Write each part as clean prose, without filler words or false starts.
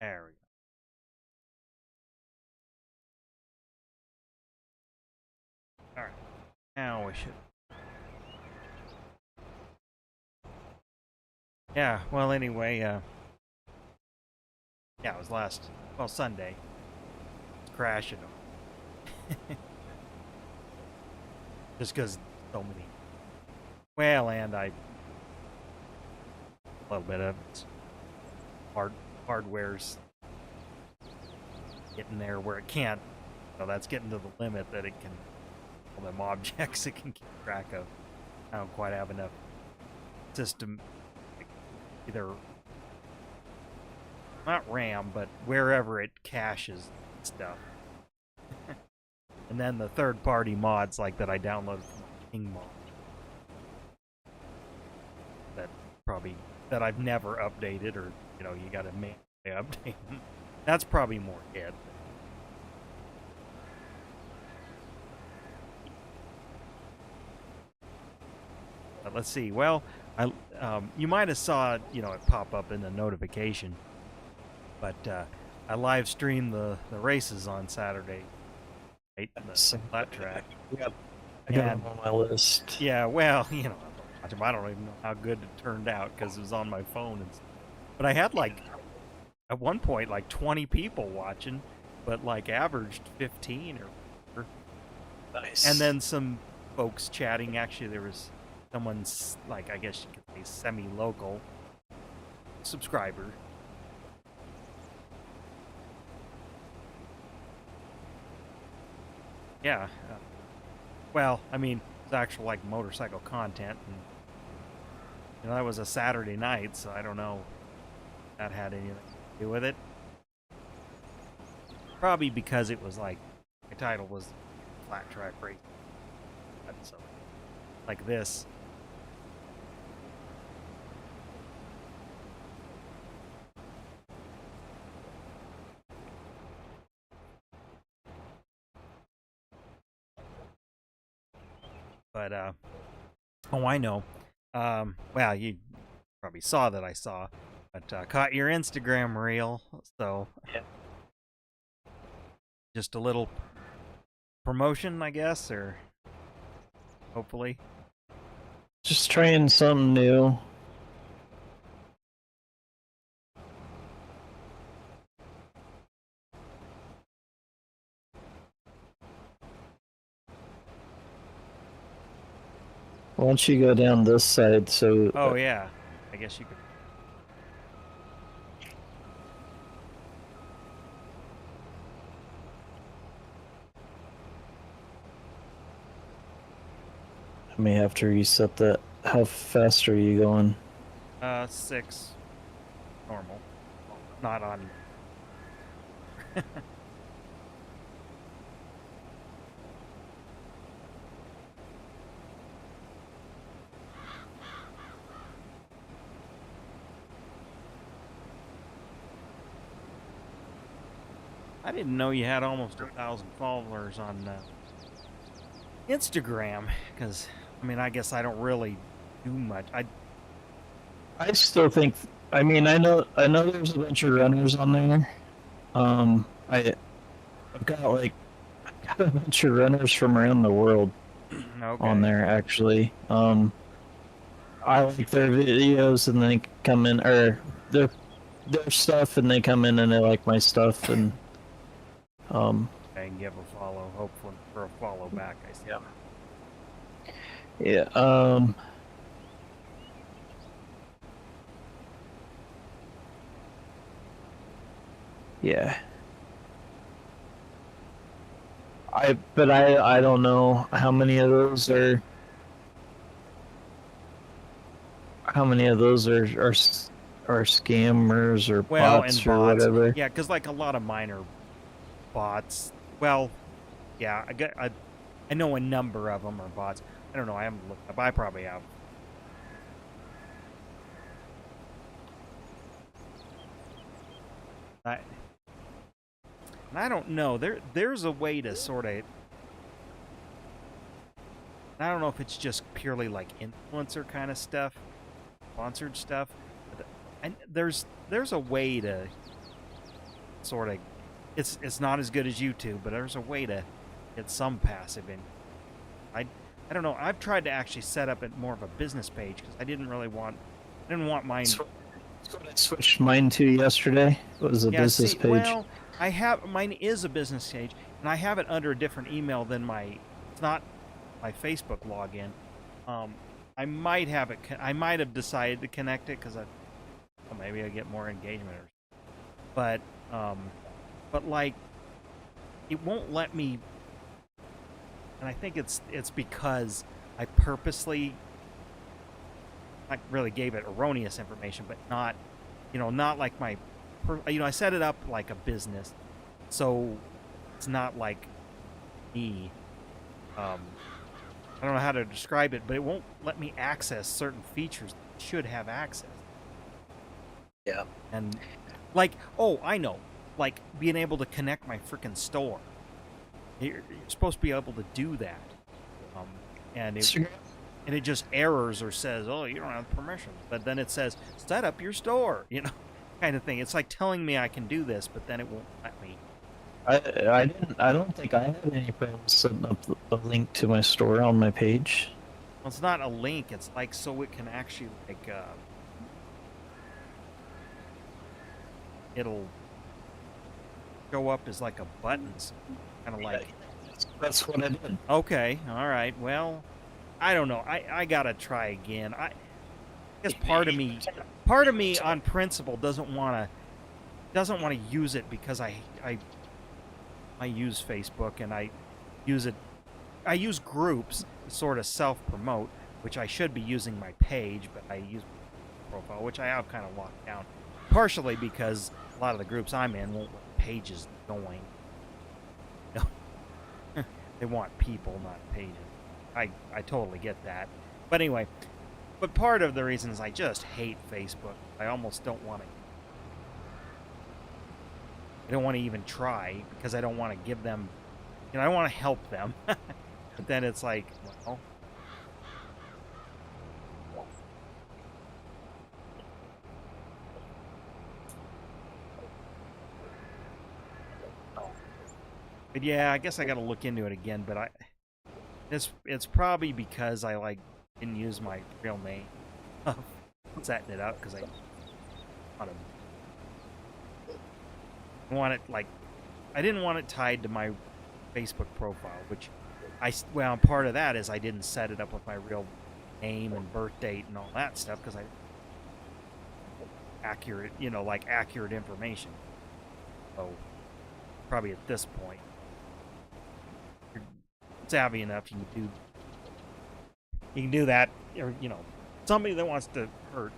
There we go. Alright. Now we should. Yeah, well, anyway, yeah, it was Sunday. It's crashing. Just because so many. Well, and a little bit of it's hardware's getting there where it can't. So that's getting to the limit that it can. All them objects it can keep track of. I don't quite have enough system. Either not RAM, but wherever it caches stuff. And then the third-party mods like that I downloaded from King Mod that I've never updated, or you got to manually update them. That's probably more hit. But let's see. Well, you might have saw it pop up in the notification, but I live streamed the races on Saturday. Right, the flat track. Yep. I got them on my list. Yeah, well, I don't even know how good it turned out because it was on my phone. But I had at one point 20 people watching, but averaged 15 or. Nice. And then some folks chatting. Actually, there was someone's I guess you could say semi-local subscriber. Yeah. Well, I mean, it's actual motorcycle content, and that was a Saturday night, so I don't know if that had anything to do with it. Probably because it was my title was flat track race, so like this. But, oh, I know. Well, you probably saw that I saw, but caught your Instagram reel, so yeah. Just a little promotion, I guess, or hopefully. Just trying something new. Why don't you go down this side so... Oh, yeah. I guess you could. I may have to reset that. How fast are you going? 6. Normal. Not on... I didn't know you had almost 1,000 followers on Instagram, because I mean, I guess I don't really do much. I still think. I mean, I know there's a bunch of runners on there. I've got a bunch of runners from around the world on there actually. I like their videos, and they come in, or their stuff, and they come in and they like my stuff, and I can give a follow, hopefully for a follow back. I see. Yeah. Yeah. But I don't know how many of those are scammers or bots or whatever. Yeah, because a lot of mine are bots. Well, yeah, I know a number of them are bots. I don't know. I haven't looked up. I probably have. I don't know. There's a way to sort of. I don't know if it's just purely influencer kind of stuff, sponsored stuff. But there's a way to sort of, it's not as good as YouTube, but there's a way to get some passive income. I don't know. I've tried to actually set up it more of a business page because I didn't want mine. That's what I switched mine to yesterday. It was a Yeah, business see, page. well, mine is a business page, and I have it under a different email than it's not my Facebook login. I might have it. I might have decided to connect it because maybe I get more engagement, but like, it won't let me. And I think it's because I purposely, I really gave it erroneous information, but not, not like I set it up like a business, so it's not like me. I don't know how to describe it, but it won't let me access certain features that should have access. Yeah. And like, oh, I know, like being able to connect my freaking store. You're supposed to be able to do that, and it just errors or says, "Oh, you don't have permissions." But then it says, "Set up your store," kind of thing. It's like telling me I can do this, but then it won't let me. I don't think I had any problems setting up a link to my store on my page. Well, it's not a link. It's like so it can actually it'll show up as like a buttons. Kind of like that's what I did. Okay, all right. Well, I don't know. I gotta try again. I guess part of me on principle doesn't want to use it because I use Facebook and I use groups to sort of self-promote, which I should be using my page, but I use my profile, which I have kind of locked down, partially because a lot of the groups I'm in won't let pages going. They want people, not pages. I totally get that. But anyway, but part of the reason is I just hate Facebook. I almost don't want to. I don't want to even try because I don't want to give them. I want to help them. But then it's like, well. But yeah, I guess I got to look into it again. But it's probably because I didn't use my real name, setting it up because I want it I didn't want it tied to my Facebook profile, which part of that is I didn't set it up with my real name and birth date and all that stuff because accurate information. So probably at this point. Savvy enough you can do that, or somebody that wants to hurt.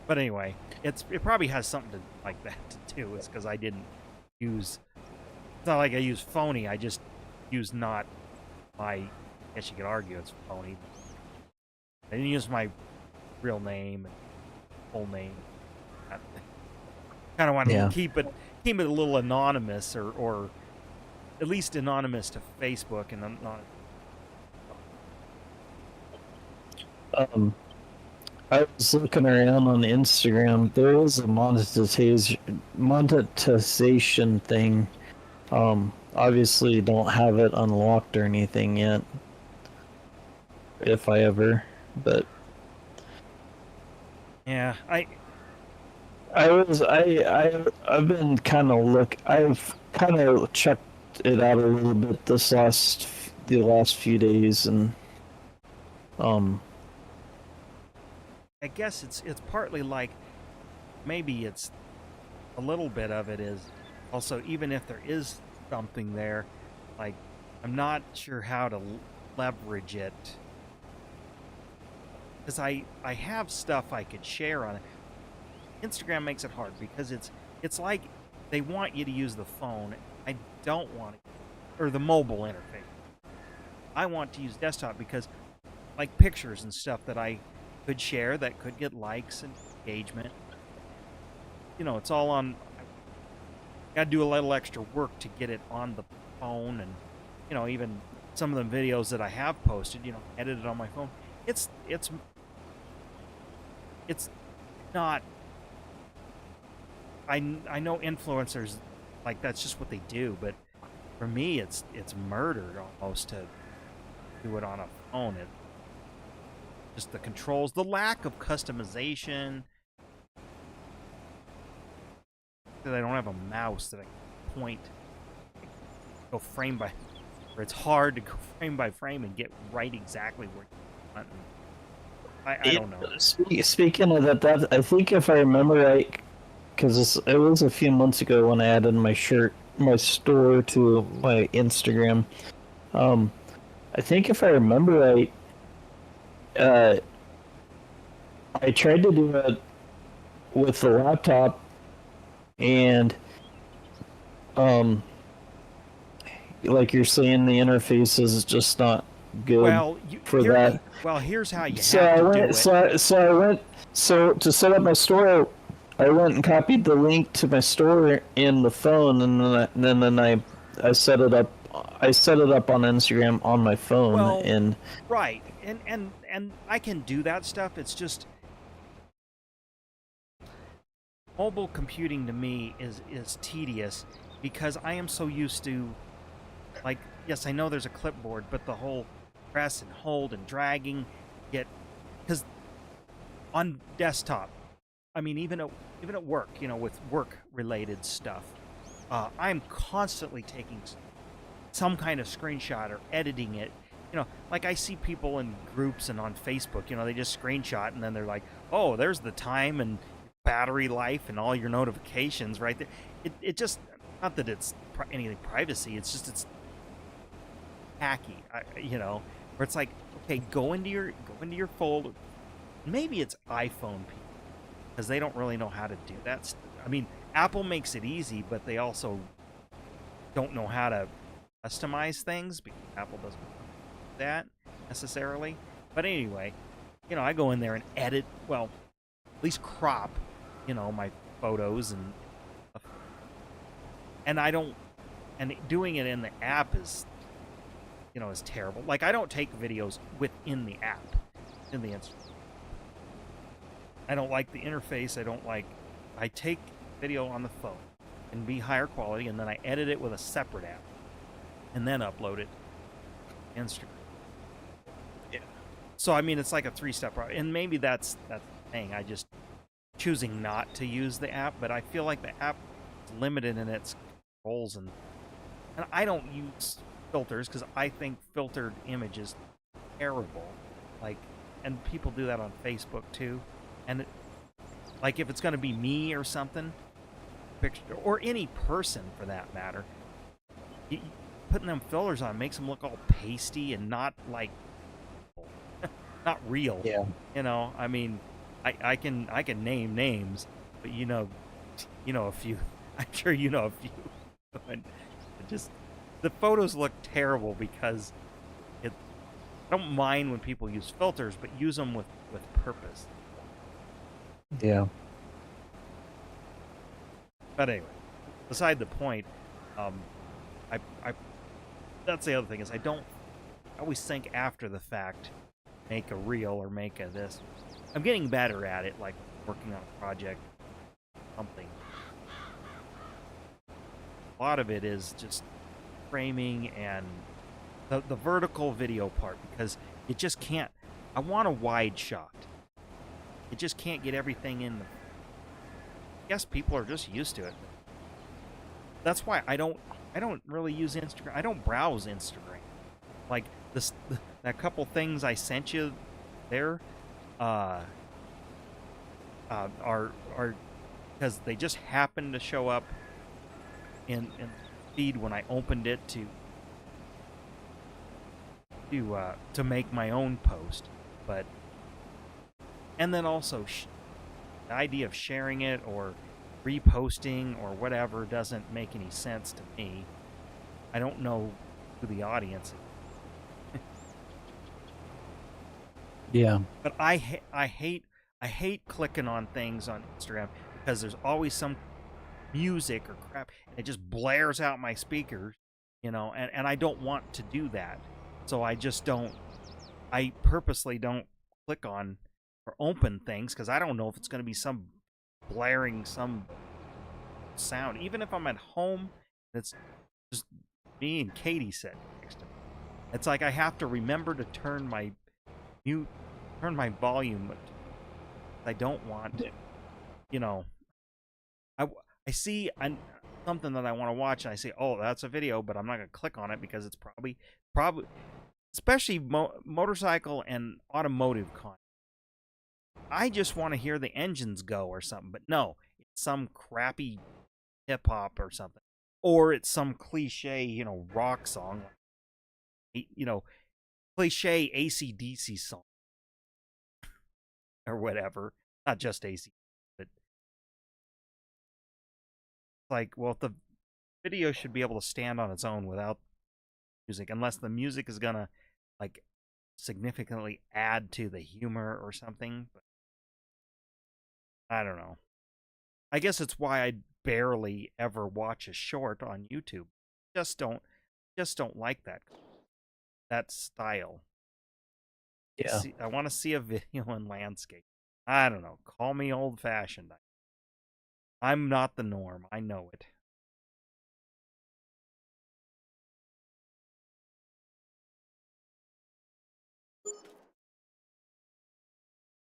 But anyway, it probably has something like that to do. It's because I didn't use. It's not like I use phony. I just use not my. I guess you could argue it's phony. I didn't use my real name and full name. I kind of want to keep it a little anonymous, or at least anonymous to Facebook, and I'm not. I was looking around on Instagram. There was a monetization thing. Obviously, don't have it unlocked or anything yet. If I ever, but yeah, I've been kind of I've kind of checked it out a little bit the last few days, and I guess it's partly like maybe it's a little bit of it is also, even if there is something there, like I'm not sure how to leverage it because I have stuff I could share on it. Instagram makes it hard because it's like they want you to use the phone. I don't want it, or the mobile interface. I want to use desktop because like pictures and stuff that I could share that could get likes and engagement. It's all on. Got to do a little extra work to get it on the phone, and even some of the videos that I have posted, edited on my phone. It's not I know influencers, like, that's just what they do, but for me, it's murder almost to do it on a phone. It just the controls, the lack of customization. That I don't have a mouse that I can point, go frame by, where it's hard to go frame by frame and get right exactly where you want. I don't know. Speaking of that, I think if I remember right, because it was a few months ago when I added my store to my Instagram. I think if I remember right, uh, I tried to do it with the laptop, and um, like you're saying, the interface is just not good Well, for that. here's how you So have I to went. do it. So to set up my store, I went and copied the link to my store in the phone, and then I set it up. I set it up on Instagram on my phone, Well, and right, and I can do that stuff. It's just mobile computing to me is tedious because I am so used to, like, yes, I know there's a clipboard, but the whole press and hold and dragging, get, because on desktop, I mean, even at work, with work related stuff, I'm constantly taking some kind of screenshot or editing it. Like, I see people in groups and on Facebook, they just screenshot and then they're like, oh, there's the time and battery life and all your notifications right there. It just, not that it's anything privacy, it's just, it's hacky, where it's like, okay, go into your folder. Maybe it's iPhone people, because they don't really know how to do that. I mean, Apple makes it easy, but they also don't know how to customize things, because Apple doesn't do that necessarily. But anyway, I go in there and edit, well, at least crop, my photos and I don't, and doing it in the app is, is terrible. Like, I don't take videos within the app, in the Instagram. I don't like the interface. I take video on the phone and be higher quality, and then I edit it with a separate app and then upload it to Instagram. yeah, So, I mean, it's like a 3-step process, and maybe that's the thing. I just choosing not to use the app, but I feel like the app is limited in its controls, and I don't use filters because I think filtered images terrible. Like, and people do that on Facebook too. And like, if it's going to be me or something, picture, or any person for that matter, putting them filters on makes them look all pasty and not like not real. yeah. I mean, I can name names, but a few. I'm sure you know a few. And just the photos look terrible because I don't mind when people use filters, but use them with purpose. Yeah. But anyway, beside the point, I that's the other thing, is I always think after the fact, make a reel or make a this. I'm getting better at it, like working on a project, something. A lot of it is just framing and the vertical video part, because it just can't. I want a wide shot. It just can't get everything in. I guess people are just used to it. That's why I don't really use Instagram. I don't browse Instagram. Like that couple things I sent you there, are because they just happened to show up in feed when I opened it to make my own post. But and then also the idea of sharing it or reposting or whatever doesn't make any sense to me. I don't know who the audience is. Yeah. But I hate clicking on things on Instagram because there's always some music or crap, and it just blares out my speakers, and I don't want to do that. So I purposely don't click on or open things, because I don't know if it's going to be some blaring, some sound. Even if I'm at home, it's just me and Katie sitting next to me. It's like I have to remember to turn my volume. I don't want, you know, I see something that I want to watch, and I say, oh, that's a video, but I'm not gonna click on it because it's probably, especially motorcycle and automotive content. I just want to hear the engines go or something, but no, it's some crappy hip hop or something, or it's some cliche, rock song, cliche AC/DC song or whatever. Not just AC, but like, well, the video should be able to stand on its own without music, unless the music is gonna like significantly add to the humor or something. But I don't know. I guess it's why I barely ever watch a short on YouTube. Just don't like that style. Yeah. I want to see a video in landscape. I don't know. Call me old fashioned. I'm not the norm. I know it.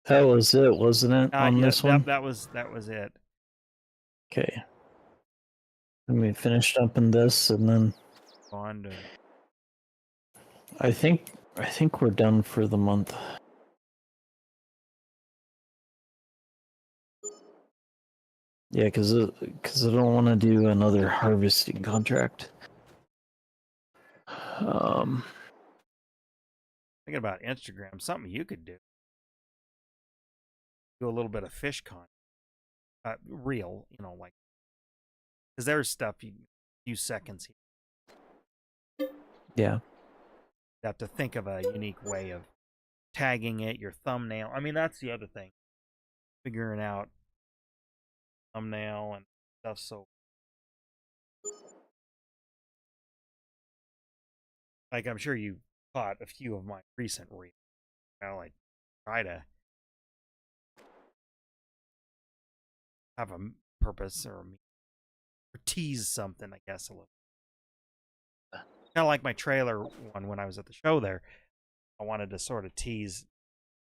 That was it, wasn't it, on Yeah, this one? that was it. Okay. Let me finish dumping this, and then On to I think we're done for the month. Yeah, because I don't want to do another harvesting contract. thinking about Instagram. Something you could do. Do a little bit of fish content. Real, like, because there's stuff a few seconds here. Yeah. You have to think of a unique way of tagging it, your thumbnail. I mean, that's the other thing. Figuring out thumbnail and stuff. So, like, I'm sure you caught a few of my recent reels. I try to have a purpose or tease something, I guess, a little. Kind of like my trailer one when I was at the show there. I wanted to sort of tease,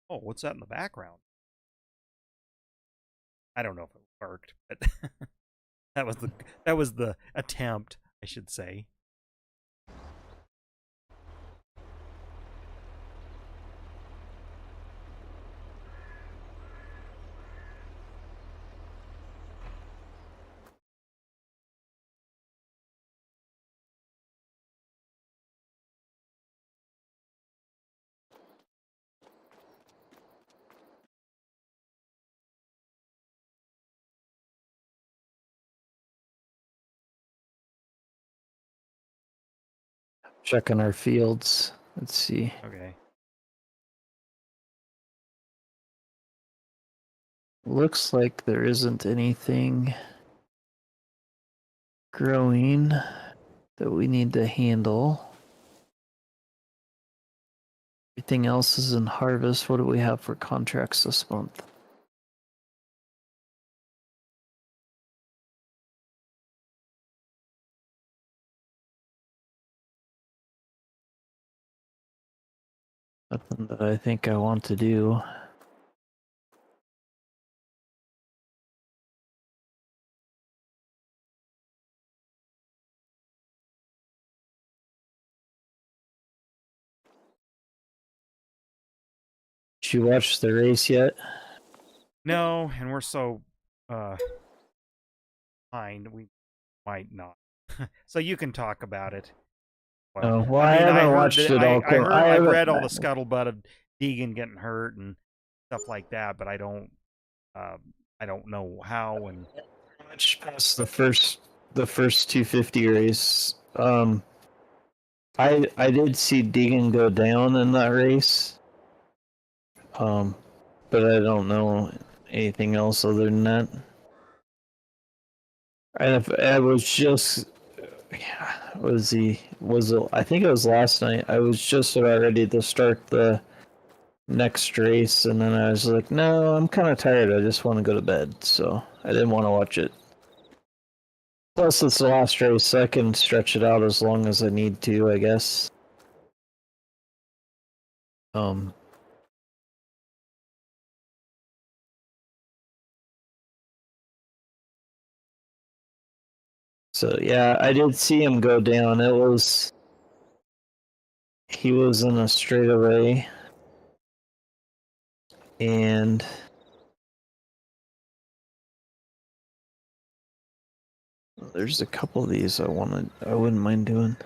oh, what's that in the background? I don't know if it worked, but that was the attempt, I should say. Checking our fields. Let's see. Okay. Looks like there isn't anything growing that we need to handle. Everything else is in harvest. What do we have for contracts this month? Nothing that I think I want to do. Did you watch the race yet? No, and we're so behind, we might not. So you can talk about it. Well, I I mean, haven't watched it all. I've read all the scuttlebutt of Deegan getting hurt and stuff like that, but I don't know how and Watched past the first 250 race. I did see Deegan go down in that race. But I don't know anything else other than that. I was just I think it was last night. I was just about ready to start the next race, and then I was like, no, I'm kind of tired. I just want to go to bed, so I didn't want to watch it. Plus, it's the last race, so I can stretch it out as long as I need to, I guess. So yeah, I did see him go down. He was in a straightaway, and there's a couple of these I wouldn't mind doing.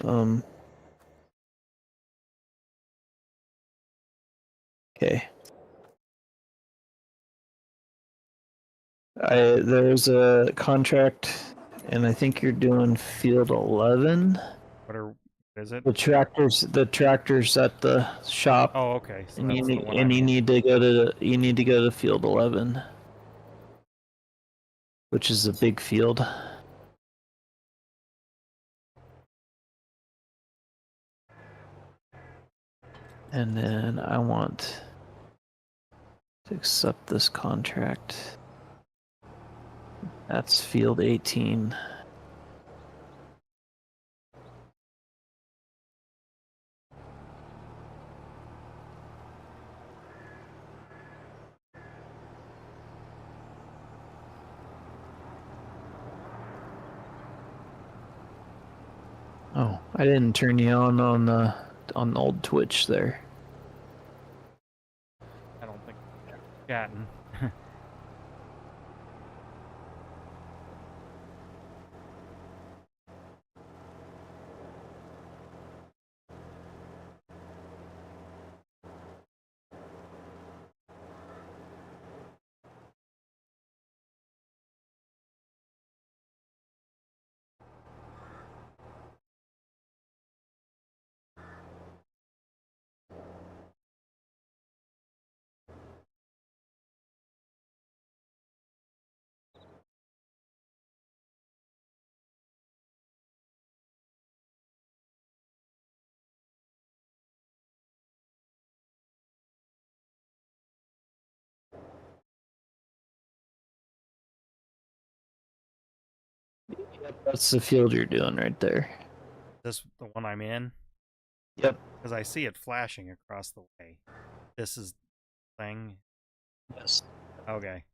Okay. There's a contract, and I think you're doing field 11. What is it? The tractors at the shop, Oh, okay. So and that's the one you I'm in. need to go to field 11, which is a big field. And then I want to accept this contract. That's field 18. Oh, I didn't turn you on old Twitch there. I don't think chatting. Yep, that's the field you're doing right there. This the one I'm in? Yep. Because I see it flashing across the way. This is the thing. Yes. Okay.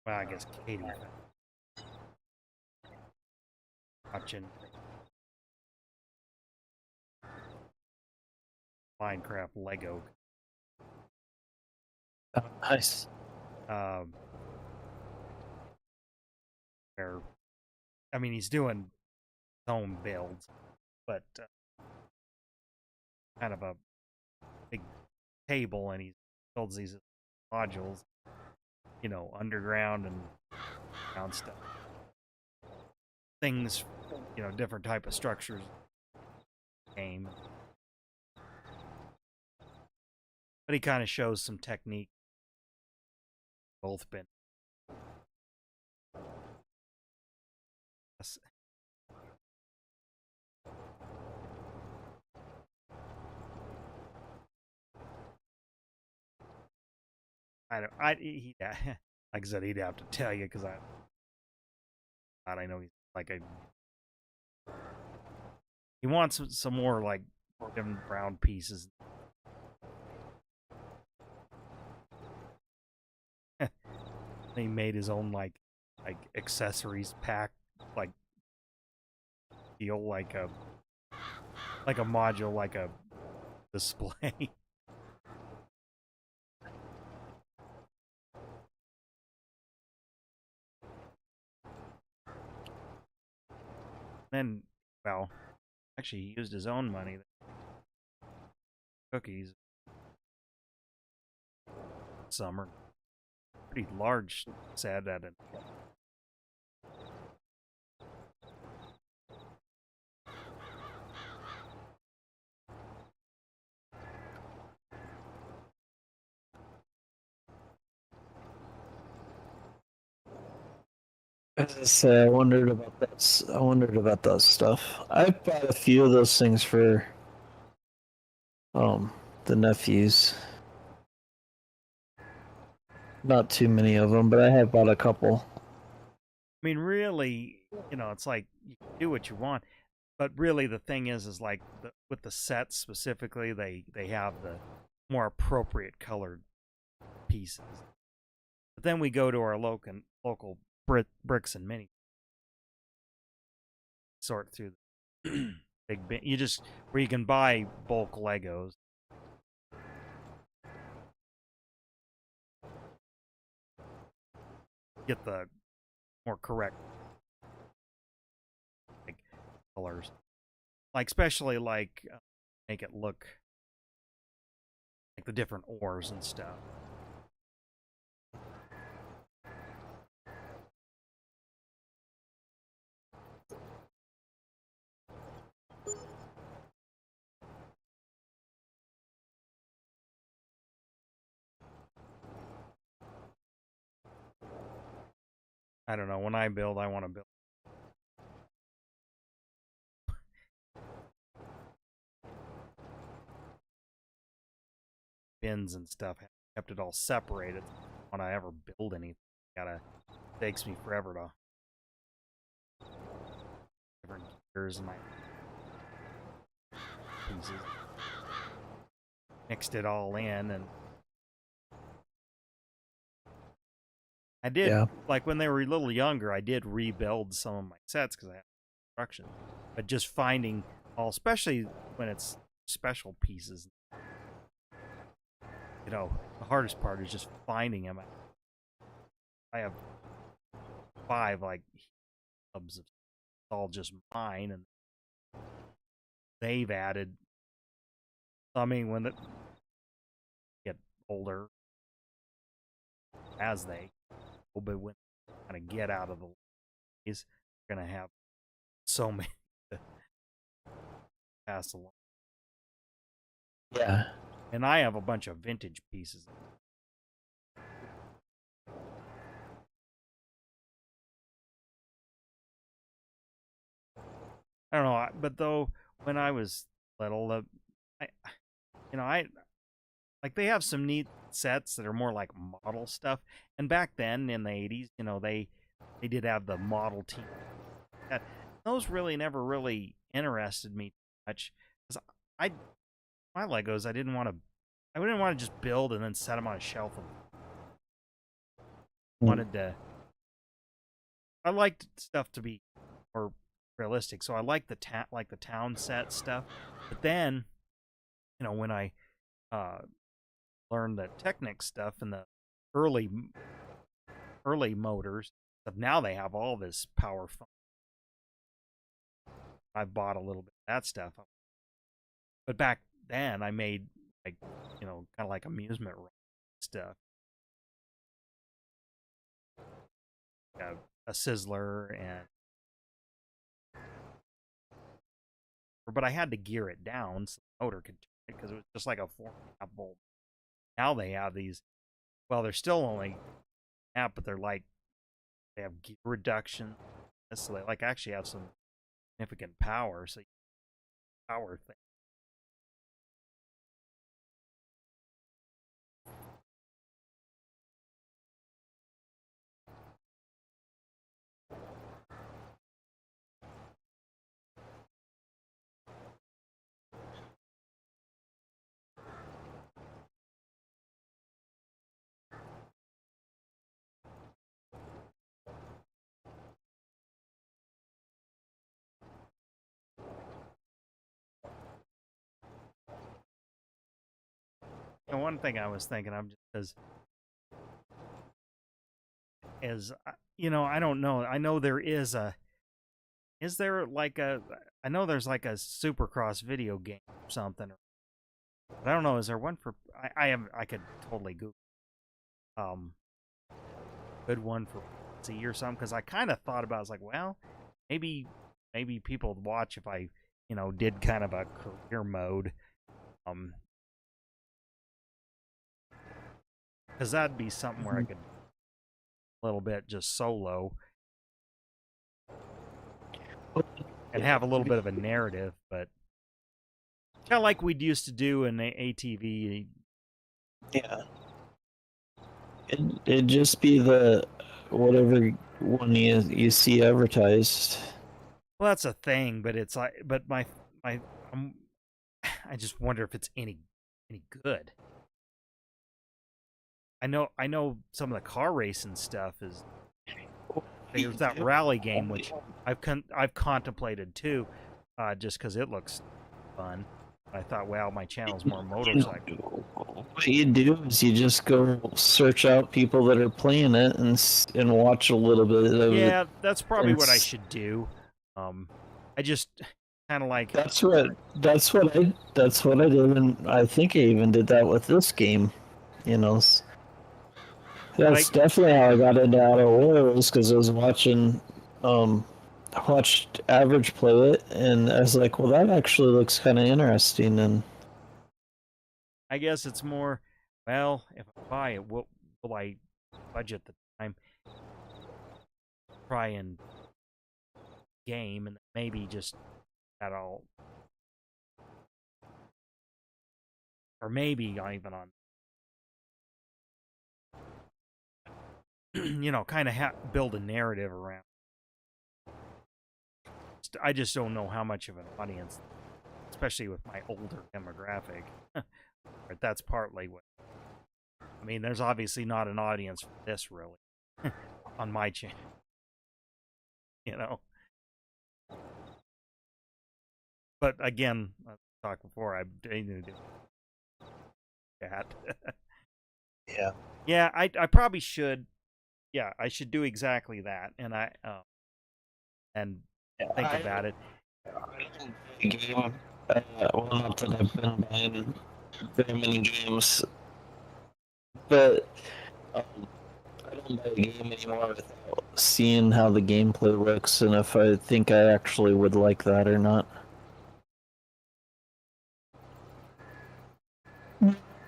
Well, I guess Katie watching Minecraft Lego. Oh, nice. Um, where I mean, he's doing his own builds, but kind of a big table, and he builds these modules, underground and ground stuff, things, different type of structures. Game, but he kind of shows some technique. Both been. I don't. Like I said, he'd have to tell you because I know he's like a. He wants some more like different brown pieces. He made his own like accessories pack, like deal, like a module, like a display. Then, well, actually, he used his own money. Cookies, summer, pretty large set at it. As I say, I wondered about that. I wondered about that stuff. I bought a few of those things for the nephews. Not too many of them, but I have bought a couple. I mean, really, it's like you can do what you want, but really the thing is like with the sets specifically, they have the more appropriate colored pieces. But then we go to our local bricks and mini, sort through the big bin. You just where you can buy bulk Legos. Get the more correct like colors, like especially like make it look like the different ores and stuff. I don't know. When I build, I want to build bins and stuff. Kept it all separated. When I ever build anything, takes me forever to different gears and my pieces. Mixed it all in, and I did Yeah. like when they were a little younger. I did rebuild some of my sets because I had instructions, but just finding all, especially when it's special pieces. The hardest part is just finding them. I have 5 like hubs of all just mine, and they've added. I mean, when they get older, as they, but when they kind of get out of the ways, they're gonna have so many to pass along. Yeah. And I have a bunch of vintage pieces. I don't know, but though when I was little, I, I like they have some neat sets that are more like model stuff. And back then in the '80s, they did have the model team. That those really never really interested me much because I my Legos I didn't want to just build and then set them on a shelf. And Mm. wanted to I liked stuff to be more realistic, so I like the town set stuff. But then when I uh, learned the Technic stuff and the early early motors, but now they have all this power. I bought a little bit of that stuff, but back then I made like kind of like amusement stuff, a sizzler and. But I had to gear it down so the motor could turn it because it was just like a 4.5 volt. Now they have these. Well, they're still only amp, but they have gear reduction, so they like actually have some significant power. So power thing. one thing I was thinking of just as I don't know. I know there is a. Is there like a? I know there's like a Supercross video game or something. But I don't know. Is there one for? I am. I could totally Google. Um, good one for C or something because I kind of thought about. I was like, well, maybe people would watch if I did kind of a career mode. Um, because that'd be something where I could a little bit just solo and have a little bit of a narrative, but kind of like we'd used to do in ATV. Yeah. It'd just be the whatever one you see advertised. Well, that's a thing, but it's like, but my, um, I just wonder if it's any good. I know some of the car racing stuff is. There's that rally game which I've contemplated too, just because it looks fun. I thought, well, my channel's more motorcycle. What you do is you just go search out people that are playing it and watch a little bit of it. Yeah, that's probably what I should do. I just kind of like that's what I did, and I think I even did that with this game. You know, that's definitely how I got into Outer Worlds because I was watching. I watched Average play it, and I was like, "Well, that actually looks kind of interesting." And I guess it's more, well, if I buy it, will I budget the time, try and game, and maybe just that all, or maybe not even on, kind of build a narrative around. I just don't know how much of an audience, especially with my older demographic. But that's partly what. I mean, there's obviously not an audience for this really on my channel. But again, I talked before. I need to do that. yeah, Yeah, I probably should. Yeah, I should do exactly that, and and think about it. Game. Well, not that I've been buying very many games, but um, I don't buy a game anymore without seeing how the gameplay looks and if I think I actually would like that or not.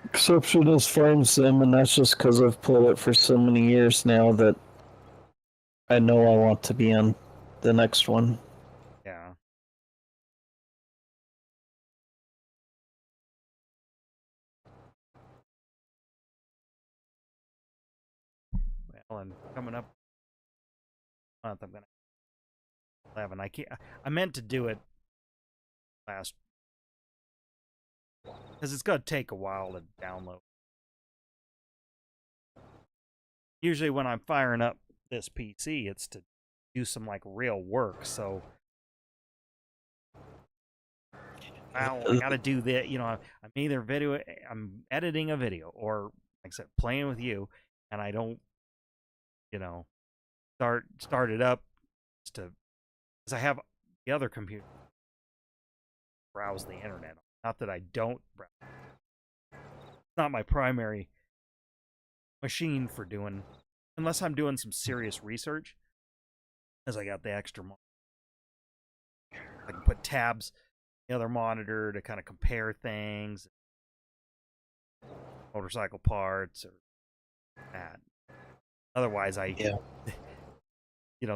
Exception is Farm Sim, and that's just because I've played it for so many years now that I know I want to be on the next one. Yeah. Well, and coming up month, I'm gonna 11. I can't. I meant to do it last because it's gonna take a while to download. Usually, when I'm firing up this PC, it's to do some like real work. So, wow, I gotta do that. I'm either I'm editing a video, or like I said, playing with you, and I don't, you know, start it up just to because I have the other computer browse the internet. Not that I don't browse. It's not my primary machine for doing, unless I'm doing some serious research, as I got the extra monitor. I can put tabs on the other monitor to kind of compare things, motorcycle parts, or that. Otherwise, Yeah.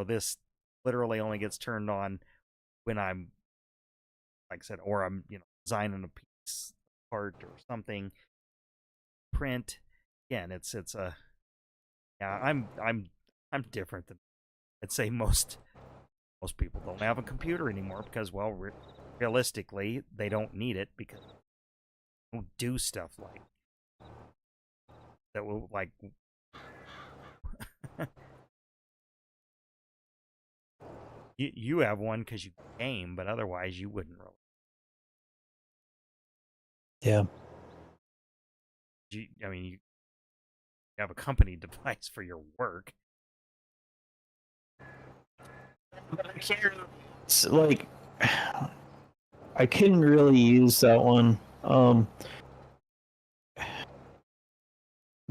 This literally only gets turned on when I'm, like I said, or I'm, designing a piece, part, or something. Print. Again, it's a. Yeah, I'm different than I'd say most people don't have a computer anymore because, well, realistically, they don't need it because they don't do stuff like that. Will like you have one because you game, but otherwise you wouldn't really. Yeah. I mean, you have a company device for your work. But I can't. It's like I couldn't really use that one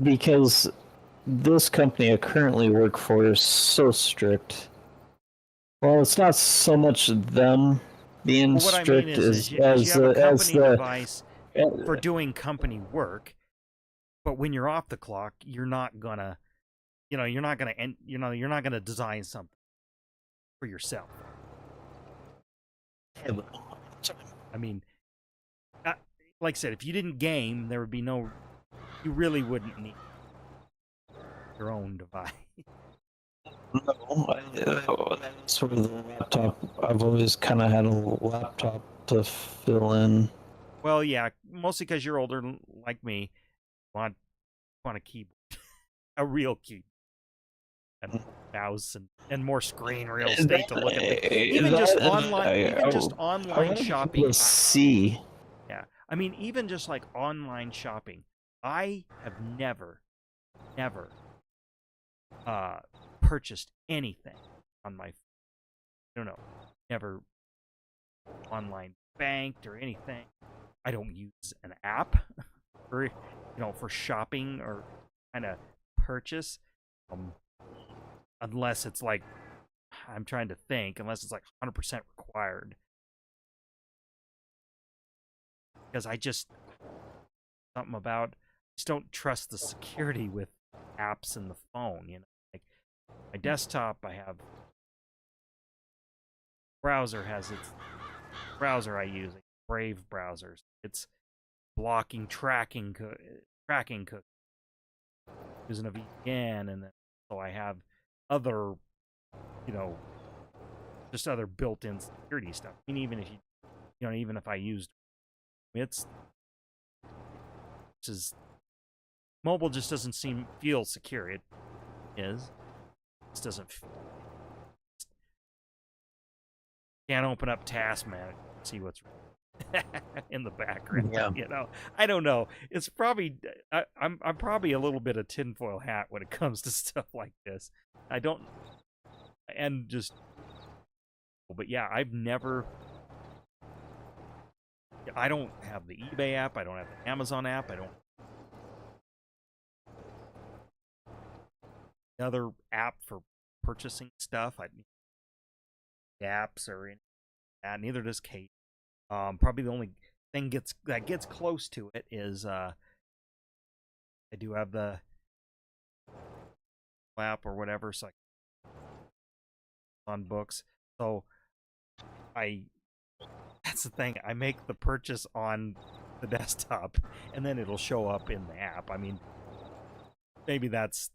because this company I currently work for is so strict. Well, it's not so much them being Well, what I mean strict is you have a as company the device for doing company work, but when you're off the clock, you're not gonna, you're not gonna design something for yourself. I mean, like I said, if you didn't game, there would be no. You really wouldn't need your own device. No, that's sort of the laptop. I've always kind of had a laptop to fill in. Well, yeah, mostly because you're older, like me. Want a keyboard, a real keyboard, and mouse and more screen real estate to look at things. Even just online shopping. Let's see. Yeah, I mean, even just like online shopping, I have never purchased anything on my. I don't know, never online banked or anything. I don't use an app for for shopping or kind of purchase, unless it's like I'm trying to think, unless it's like 100% required, because I just something about just don't trust the security with apps in the phone. Like my desktop, I have browser has its browser I use, like Brave browsers. It's blocking tracking using a VPN, and then so I have other, just other built-in security stuff. I mean, even if even if I used it's is mobile just doesn't feel secure. It is. It just doesn't. Can't open up Task Manager and see what's in the background. Yeah. I don't know. It's probably I'm probably a little bit of tinfoil hat when it comes to stuff like this. I don't, and just, but yeah, I don't have the eBay app. I don't have the Amazon app. I don't another app for purchasing stuff. Apps or anything like that. Neither does Kate. Probably the only thing that gets close to it is I do have the app or whatever, so on books. So that's the thing. I make the purchase on the desktop, and then it'll show up in the app. I mean, maybe that's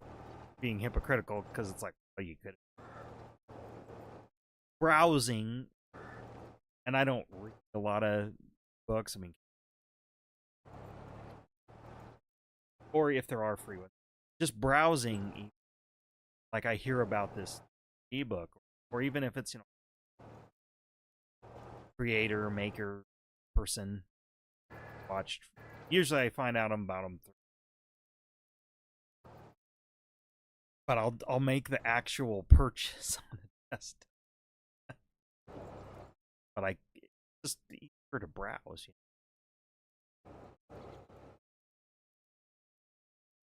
being hypocritical because it's like, oh, you could browsing, and I don't read a lot of books. I mean, or if there are free ones, just browsing. Like I hear about this ebook, or even if it's creator, maker, person watched. Usually, I find out about them, but I'll make the actual purchase on the test. But I just eager to browse.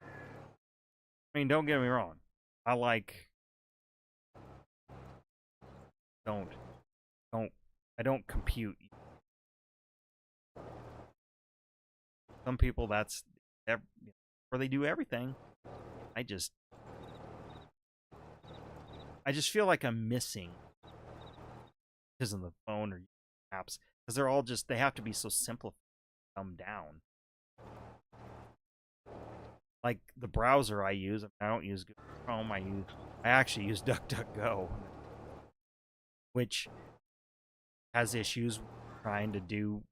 I mean, don't get me wrong. I like don't I don't compute. Some people that's where they do everything. I just feel like I'm missing because of the phone or apps, because they're all just, they have to be so simplified, dumbed down. Like the browser I use, I don't use Google Chrome. I actually use DuckDuckGo, which has issues trying to do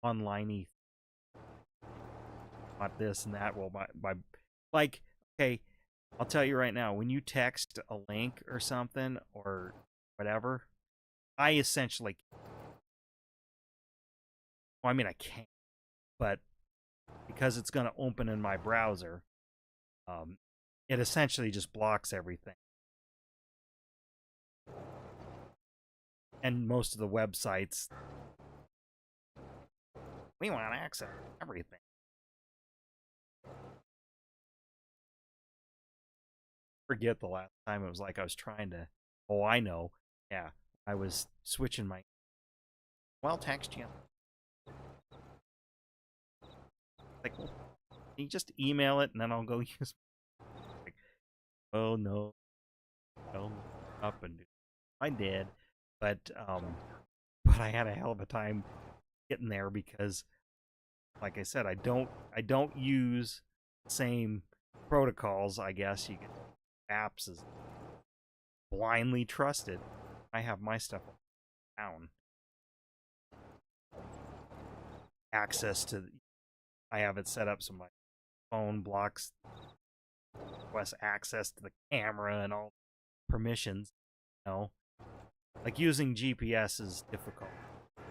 online-y, not this and that. Well, my like, okay, I'll tell you right now, when you text a link or something or whatever, I essentially, well, I mean, I can't, but because it's going to open in my browser, it essentially just blocks everything. And most of the websites, we want access to everything. Forget the last time it was like I was trying to. Oh, I know. Yeah, I was switching my. Well, text you. Like, well, can you just email it and then I'll go use. Like, oh no, well, up and do. I did, but I had a hell of a time getting there because, like I said, I don't use the same protocols. I guess you can apps is blindly trusted. I have my stuff down. Access to, I have it set up so my phone blocks requests access to the camera and all permissions. You know, like using GPS is difficult.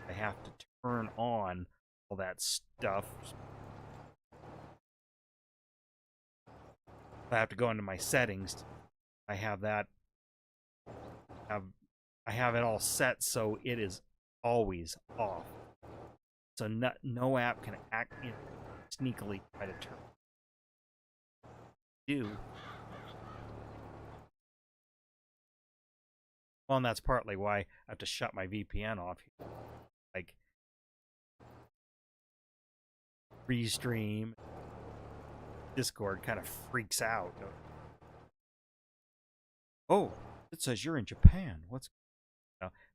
I have to turn on all that stuff. I have to go into my settings. I have that. I have it all set so it is always off. So no app can act, sneakily try to turn. Do. Well, and that's partly why I have to shut my VPN off. Like Restream, Discord kind of freaks out. Oh, it says you're in Japan. What's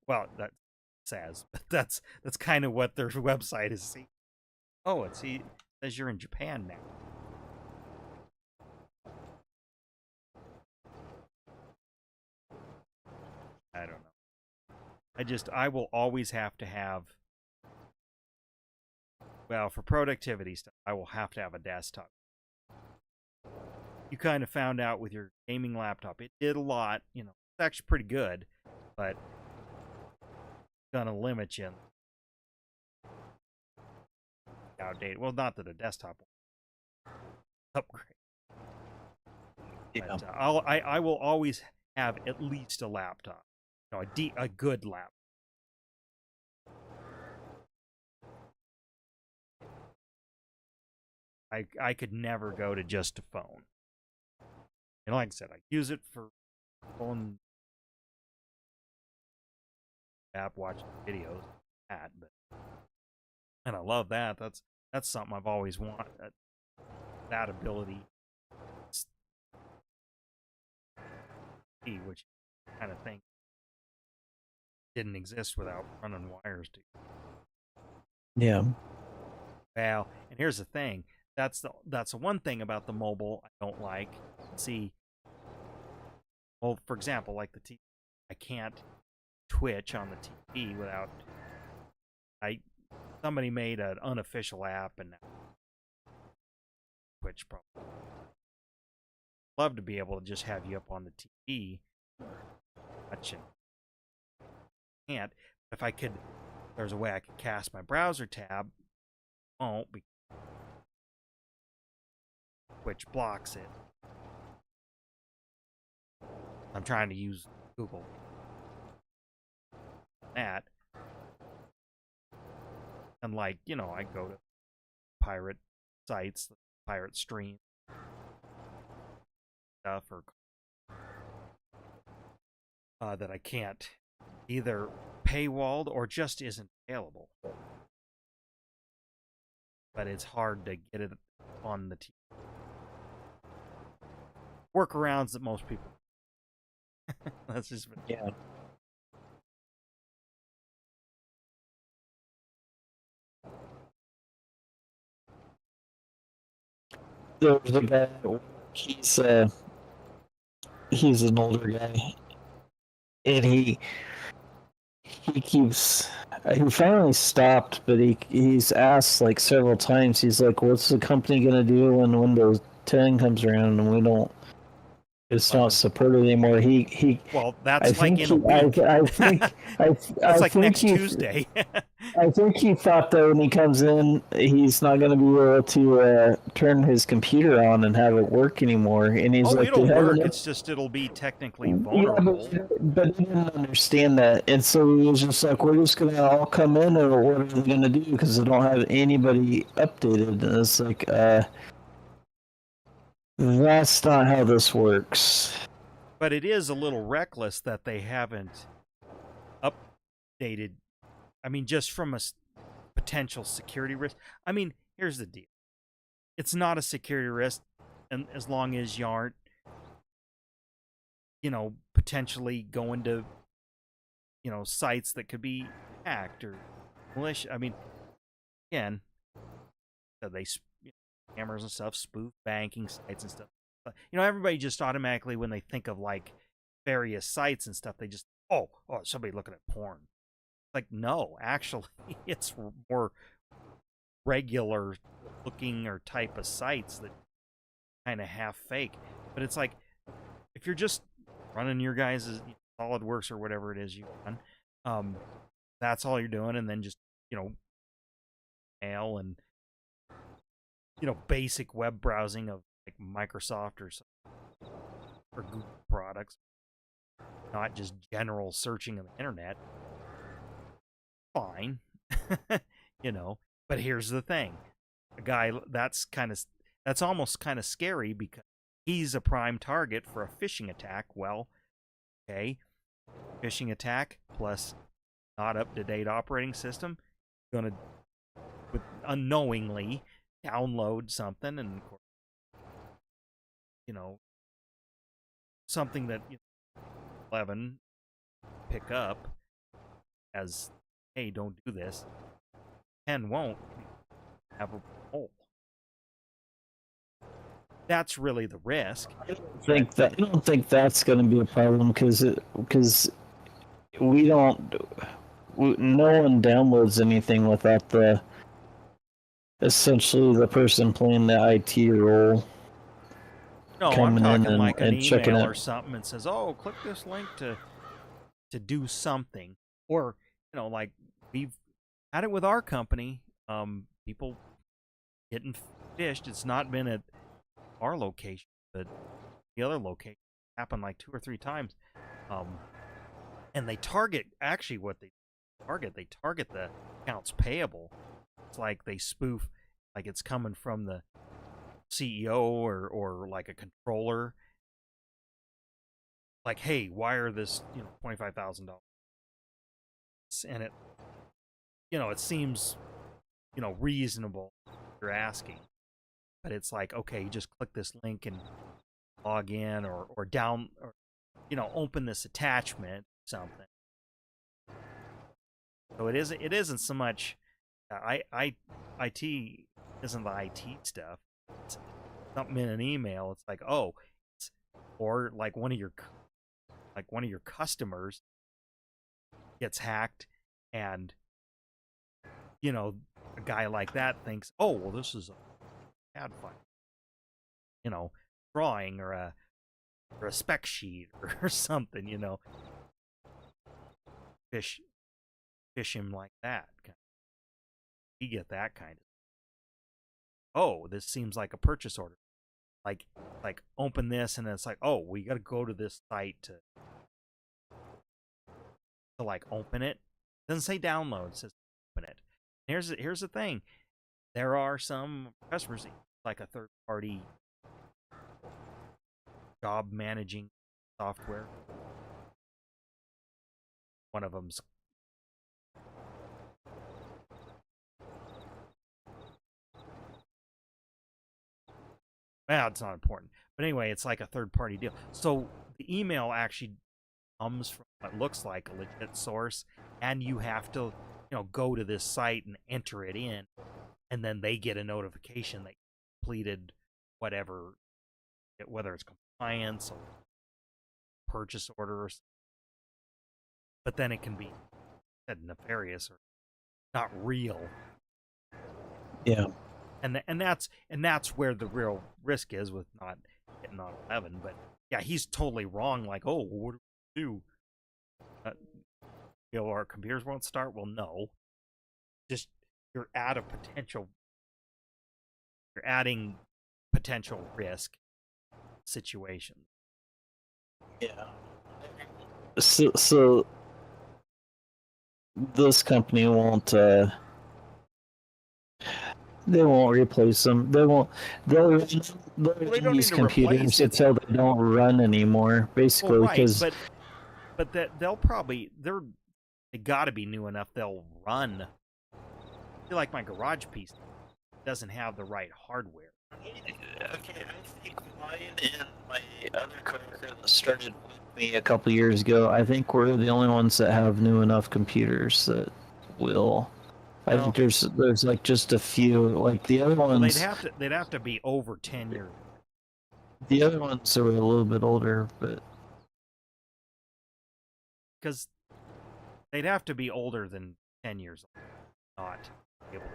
well, that says, but that's kind of what their website is saying. Oh, it says you're in Japan now. I don't know. I will always have to have, well, for productivity stuff, I will have to have a desktop. You kind of found out with your gaming laptop. It did a lot, it's actually pretty good, but it's gonna limit you. Outdated. Well, not that a desktop will upgrade. Yeah. But I will always have at least a laptop. A good laptop. I could never go to just a phone. And like I said, I use it for phone app watching videos, and I love that. That's something I've always wanted. That ability, which kind of thing didn't exist without running wires to. Yeah. Well, and here's the thing. That's the one thing about the mobile I don't like. See, well, for example, like the TV, I can't Twitch on the TV without. Somebody made an unofficial app and Twitch probably. Love to be able to just have you up on the TV watching. Can't. If I could, there's a way I could cast my browser tab. Won't because Twitch blocks it. I'm trying to use Google. That. And I go to pirate sites, pirate stream stuff, or that I can't either paywalled or just isn't available. But it's hard to get it on the TV. Workarounds that most people. That's just yeah. There was a guy. He's an older guy, and he keeps. He finally stopped, but he's asked like several times. He's like, "What's the company gonna do when Windows 10 comes around and we don't it's not 11. supported anymore. Well, I that's like think in a week. I think, That's I like think next he, Tuesday. I think he thought that when he comes in, he's not going to be able to turn his computer on and have it work anymore. And he's Oh, like, they it'll work. haven't. It's just it'll be technically Yeah, vulnerable. but he didn't understand that, and so he was just like, "We're just gonna all come in, and what are they gonna do? Because they don't have anybody updated." And it's like, that's not how this works. But it is a little reckless that they haven't updated. I mean, just from a potential security risk. I mean, here's the deal. It's not a security risk, and as long as you aren't, potentially going to, sites that could be hacked or malicious. I mean, again, they cameras and stuff spoof banking sites and stuff. Everybody just automatically, when they think of like various sites and stuff, they just somebody looking at porn. Like, no, actually, it's more regular looking or type of sites that kind of half fake. But it's like, if you're just running your guys' SolidWorks or whatever it is you run, that's all you're doing, and then just mail and basic web browsing of like Microsoft or Google products, not just general searching of the internet. Fine. But here's the thing. A guy that's almost kind of scary, because he's a prime target for a phishing attack. Well, okay, phishing attack plus not up to date operating system, gonna unknowingly download something, and something that 11 pick up as, hey, don't do this. 10 won't have a hole. That's really the risk. I don't think that's going to be a problem because we don't. No one downloads anything without essentially the person playing the IT role. No, I'm coming in talking like an checking email it. or something and says, "Oh, click this link to do something," or like we've had it with our company. People getting fished. It's not been at our location, but the other location happened like 2 or 3 times. And they target, actually what they target the accounts payable. It's like they spoof, like it's coming from the CEO or like a controller. Like, hey, wire this, $25,000, and it seems, reasonable. You're asking, but it's like, okay, you just click this link and log in, or down, or open this attachment, something. So it isn't so much IT isn't the IT stuff. It's something in an email. It's like, or like one of your customers gets hacked, and a guy like that thinks, oh, well, this is a CAD file, drawing, or a spec sheet or something, fish him like that. You get that kind of, oh, this seems like a purchase order. Like open this, and it's like, oh, we got to go to this site to like open it. It doesn't say download, it says open it. Here's the thing. There are some customers, like a third party job managing software. One of them's it's not important. But anyway, it's like a third party deal. So the email actually comes from what looks like a legit source, and you have to, go to this site and enter it in, and then they get a notification that you completed whatever, whether it's compliance or purchase order or something. But then it can be nefarious or not real. Yeah. And that's where the real risk is with not getting on 11. But yeah, he's totally wrong. Like, oh, what do we do? Our computers won't start. Well, no, just you're at a potential. You're adding potential risk situation. Yeah. So this company won't. They won't replace them. They won't. They'll They don't these need to replace computers it. until they don't run anymore. Well, Basically, right, because but that they got to be new enough. They'll run. I feel like my garage piece doesn't have the right hardware. okay, I think mine and my other coworker that started with me a couple years ago. I think we're the only ones that have new enough computers that will. I Well, think there's like just a few. Like the other well, ones, they'd have to be over 10 years the other ones are a little bit older, but because they'd have to be older than 10 years old, not able to.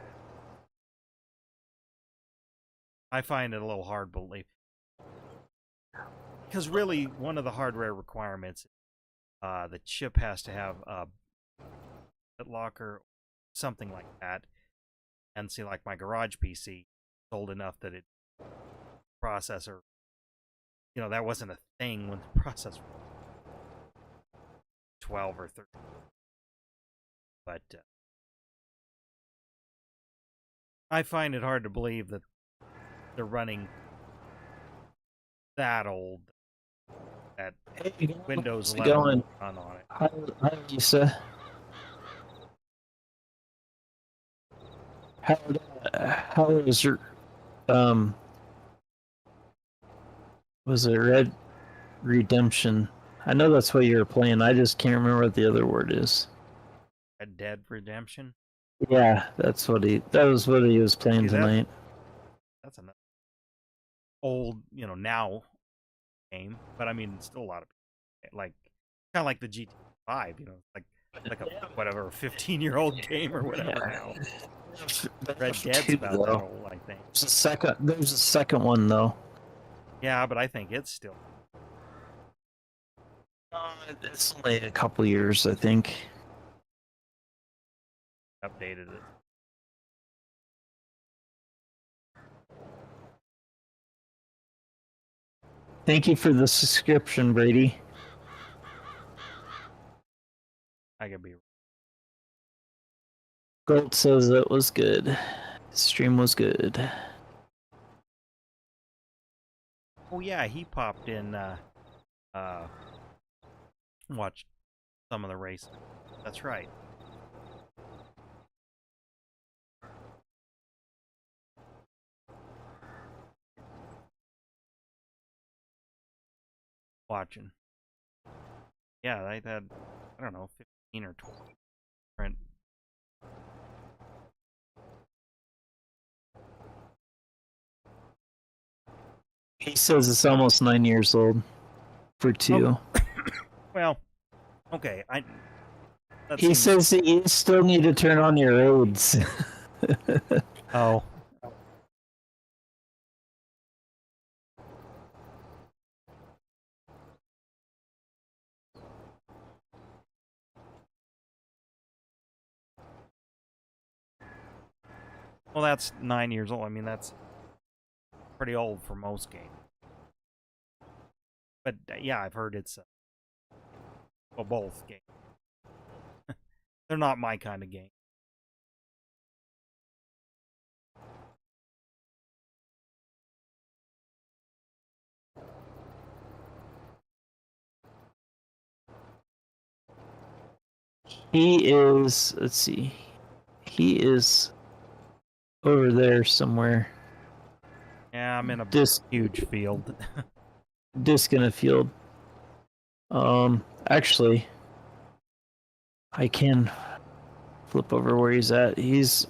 I find it a little hard to believe because really one of the hardware requirements, the chip has to have a BitLocker, something like that. And see, like my garage PC, is old enough that it processor, that wasn't a thing when the processor was 12 or 13. But I find it hard to believe that they're running that old, that hey, Windows how's it 11 going? run on it. Hi, Lisa. How how is your um? Was it Red Redemption? I know that's what you were playing. I just can't remember what the other word is. Red Dead Redemption. Yeah, that was what he was playing See, tonight. that's an old, now game, but I mean, still a lot of like kind of like the GT 5, like a whatever 15-year-old game or whatever now. Red Dead's Two, about that though. old, I think. There's a second one though. Yeah, but I think it's still It's only a couple years, I think. updated it. Thank you for the subscription, Brady. I could be. Gold says it was good. Stream was good. Oh yeah, he popped in. Watched some of the race. That's right. Watching. Yeah, they had, I don't know, 15 or 20 different. He says it's almost 9 years old for two. Oh, well, okay. That He seems. says that you still need to turn on your roads. Oh. Well, that's 9 years old. I mean, that's pretty old for most games. But yeah, I've heard it's well, both games. They're not my kind of game. He is, let's see, he is over there somewhere. Yeah, I'm in a Disc huge field. in a field. Actually, I can flip over where he's at. He's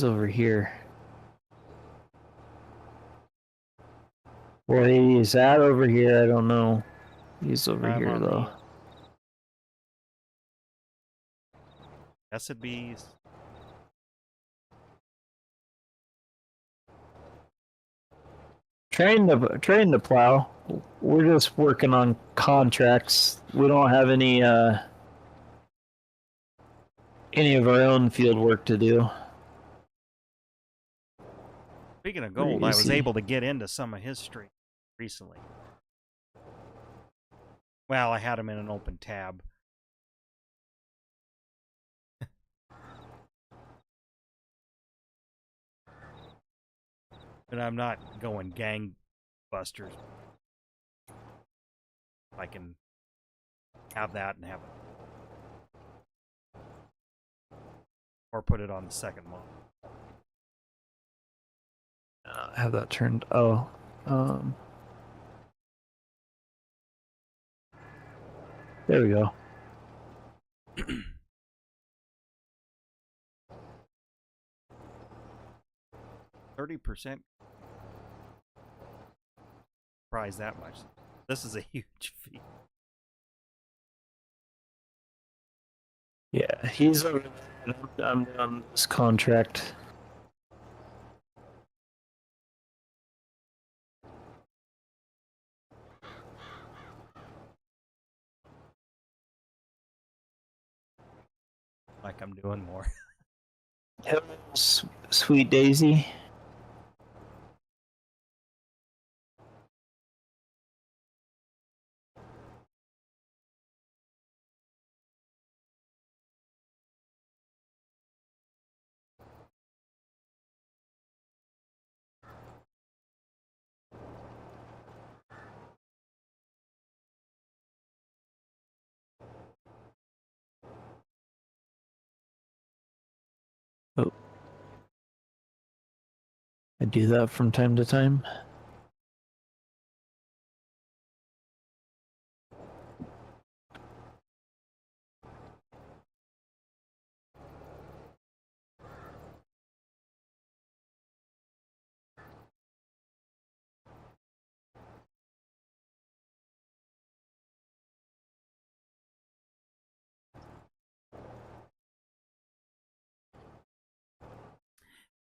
over here. Where he's at over here, I don't know. He's over I'm here on though. the SBs. Trying to plow. We're just working on contracts. We don't have any of our own field work to do. Speaking of gold, I was able to get into some of his streams recently. Well, I had him in an open tab. But I'm not going gangbusters. I can have that and have it. Or put it on the second one. Have that turned. Oh. There we go. 30%. Prize that much. This is a huge fee. Yeah, he's over there. I'm on this contract. Like I'm doing more. Sweet Daisy. Oh. I do that from time to time.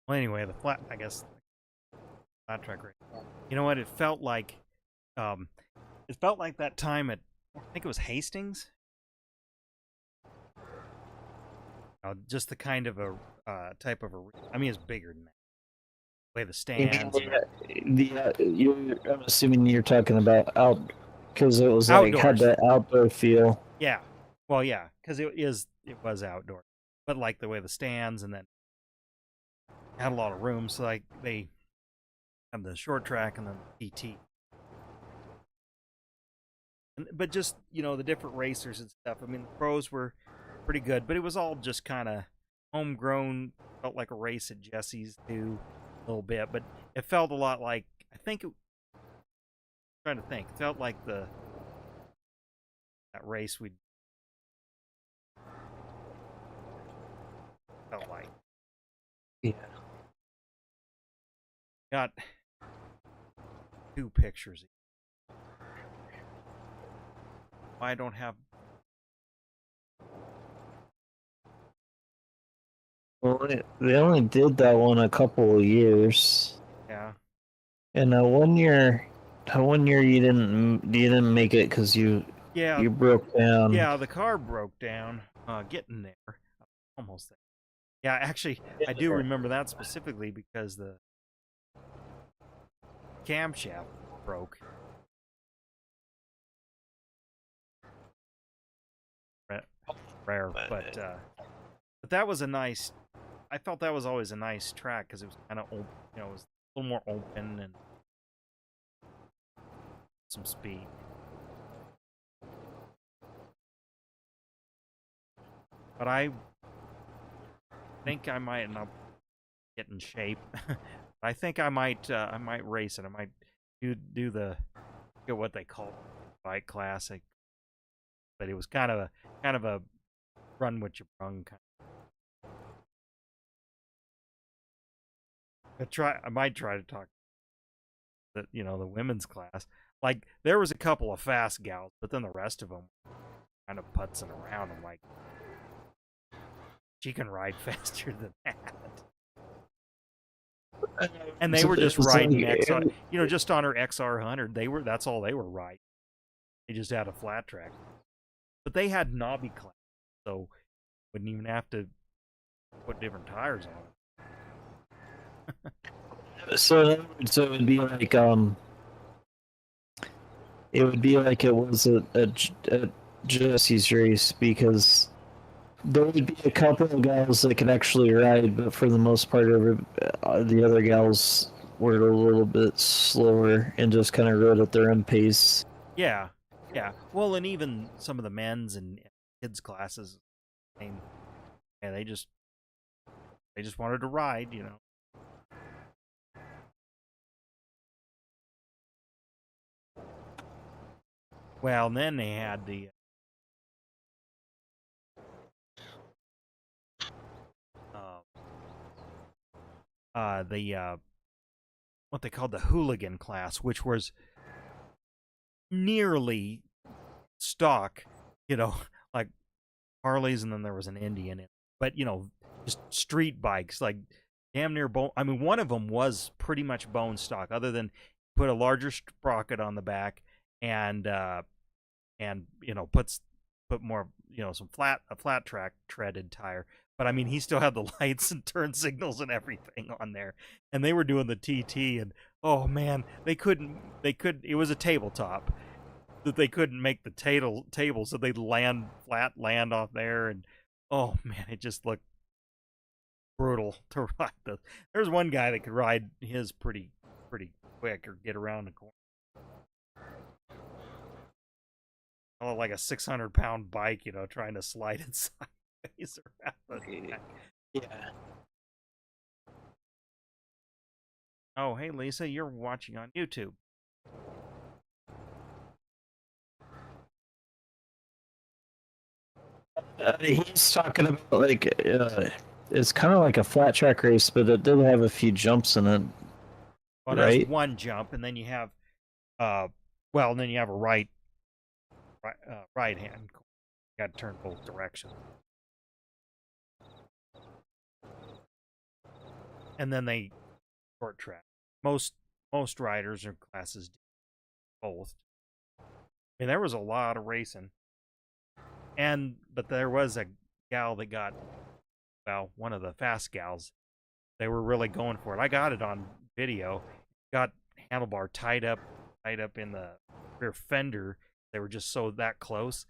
Well, anyway, the flat track rate. You know what? It felt like that time at, I think it was Hastings. Just the kind of a type of a. I mean, it's bigger than that. The way the stands. I'm assuming you're talking about out because it was like had that outdoor feel. Yeah. Well, yeah, because it was outdoor, but like the way the stands and then had a lot of room, so like they had the short track and then the PT. But just the different racers and stuff. I mean, the pros were pretty good, but it was all just kind of homegrown. Felt like a race at Jesse's too, a little bit, but it felt a lot like I'm trying to think. It felt like that race we felt like. Yeah. Got 2 pictures. I don't have. Well, they only did that one a couple of years. Yeah. And one year you didn't make it because you broke down. Yeah, the car broke down. Getting there, almost there. Yeah, actually, I do remember that specifically because the camshaft broke. Rare, but that was a nice. I felt that was always a nice track because it was kind of open. It was a little more open and some speed. But I think I might not get in shape. I think I might race it. I might do the what they call bike classic. But it was kind of a run what you brung kind of. I might try to talk the women's class. Like there was a couple of fast gals, but then the rest of them kind of putzing around. I'm like, she can ride faster than that. And they So were just it's like, riding XR, just on her XR100. That's all they were riding. They just had a flat track, but they had knobby class, so wouldn't even have to put different tires on it. so it would be like it would be like it was a Jesse's race, because there would be a couple of gals that could actually ride, but for the most part, the other gals were a little bit slower and just kind of rode at their own pace. Yeah, yeah. Well, and even some of the men's and kids classes, and they just wanted to ride, Well, and then they had the what they called the hooligan class, which was nearly stock, like Harleys, and then there was an Indian in it. But just street bikes, like damn near bone. I mean, one of them was pretty much bone stock, other than put a larger sprocket on the back and put more, some a flat track treaded tire. But I mean, he still had the lights and turn signals and everything on there, and they were doing the TT, and oh man, it was a tabletop that they couldn't make the table, so they'd land off there, and oh man, it just looked brutal to ride. There's one guy that could ride his pretty quick or get around the corner. Oh, like a 600-pound bike, trying to slide it sideways around the back. Yeah. Oh, hey Lisa, you're watching on YouTube. He's talking about like it's kind of like a flat track race, but it did have a few jumps in it. Well, right? There's one jump, and then you have, and then you have a right hand. You got to turn both directions, and then they short track. Most riders or classes do both. I mean, there was a lot of racing, but there was a gal that got, one of the fast gals. They were really going for it. I got it on video. Got handlebar tied up in the rear fender. They were just that close,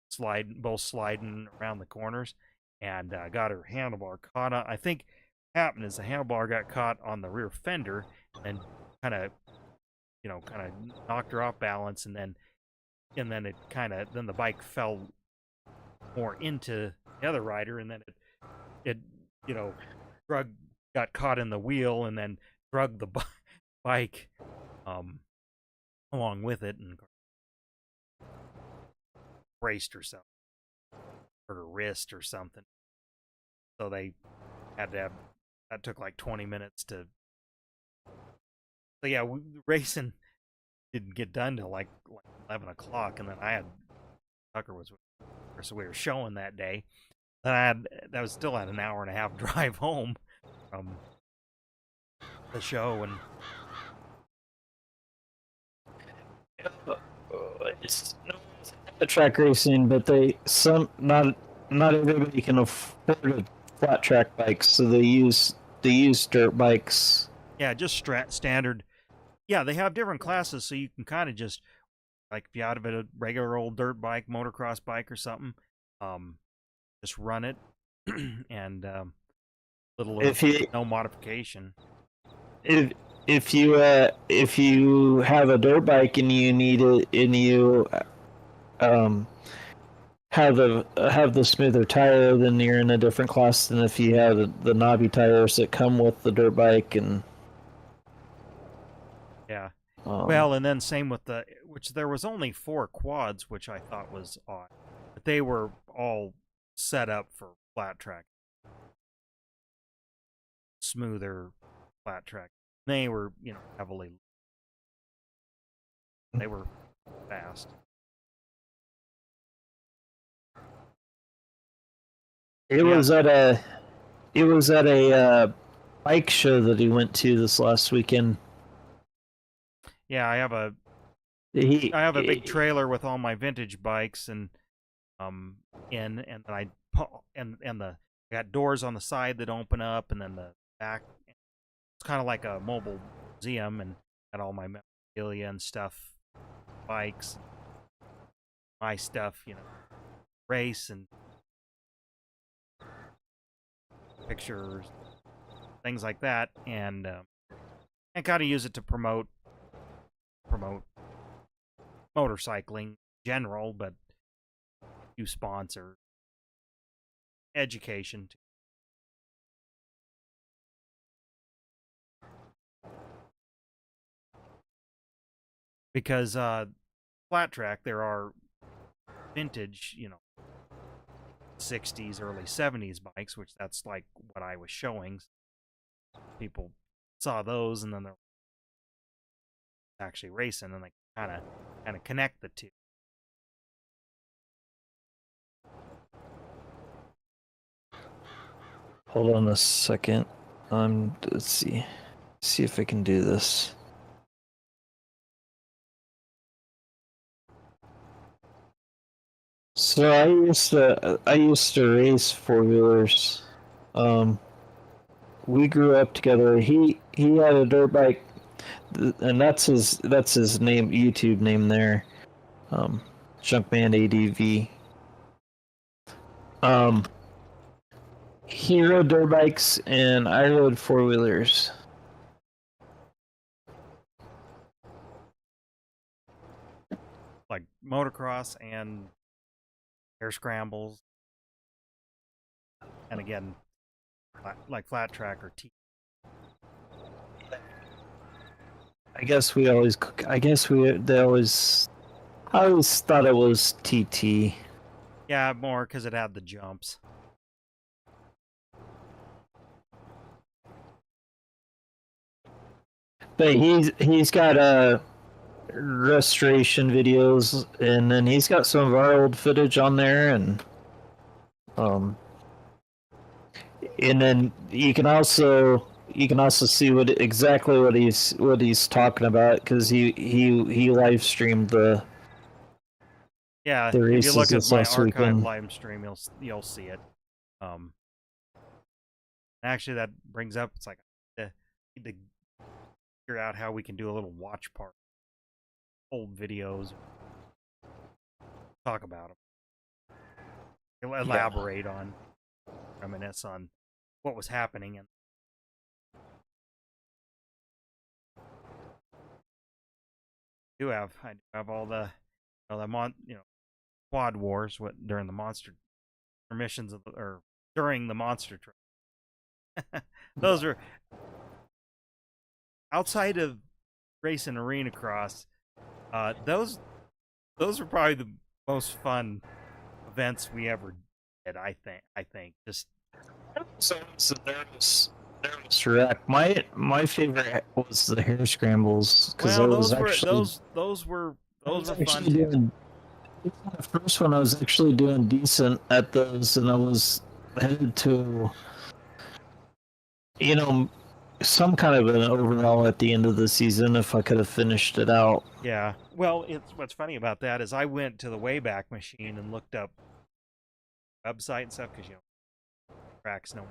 sliding around the corners, and got her handlebar caught on. I think what happened is the handlebar got caught on the rear fender, and kind of knocked her off balance, and then the bike fell more into the other rider, and then it got caught in the wheel, and then drug the bike along with it, and braced herself, hurt her wrist or something. So they had to have, that took like 20 minutes to. So yeah, racing didn't get done till like 11 o'clock, and then Tucker was with her, so we were showing that day. Then that was still at an hour and a half drive home from the show, and it's the track racing, but not everybody can afford a flat track bikes, so they use dirt bikes. Yeah, just standard. Yeah, they have different classes, so you can kind of just, like, if you out of it a regular old dirt bike, motocross bike or something, just run it, and no modification. If you have a dirt bike and you need it, and you have the smoother tire, then you're in a different class than if you have the knobby tires that come with the dirt bike. And yeah, and then same with which there was only 4 quads, which I thought was odd, but they were all set up for flat track, smoother flat track. They were, heavily. They were fast. It was at a bike show that he went to this last weekend. Yeah, I have He, a big trailer with all my vintage bikes um and then and the I got doors on the side that open up, and then the back. It's kind of like a mobile museum, and got all my memorabilia and stuff, bikes, my stuff, race and pictures, things like that, and kind of use it to promote motorcycling in general, but you sponsor education too. Because flat track, there are vintage, 60s, early 70s bikes, which that's like what I was showing. People saw those, and then they're actually racing, and they kind of connect the two. hold on a second. Let's see if I can do this. So I used to race four wheelers. We grew up together. He had a dirt bike, and that's his name, YouTube name there. Junkman ADV. He rode dirt bikes, and I rode four wheelers. Like motocross and air scrambles, and again, like flat track or T. I guess we always. I guess they always. I always thought it was TT. Yeah, more because it had the jumps. But he's got restoration videos, and then he's got some of our old footage on there, um, and then you can also see exactly what he's talking about, because he live streamed the Yeah, the if you races look at this my last archive weekend. live stream, you'll see it. Um, Actually, that brings up, it's like I need to figure out how we can do a little watch part, old videos, talk about them, Yeah. elaborate on, reminisce on what was happening, and I do have all the, quad wars, during the monster missions or during the monster truck. Those are outside of race and arena cross. Those were probably the most fun events we ever did. I think just So there was wreck. My favorite was the hair scrambles, because well, it was actually I those was were fun actually too. doing the first one. I was actually doing decent at those, and I was headed to, you know, some kind of an overall at the end of the season if I could have finished it out. Yeah. Well, it's what's funny about that is I went to the Wayback Machine and looked up website and stuff, because tracks no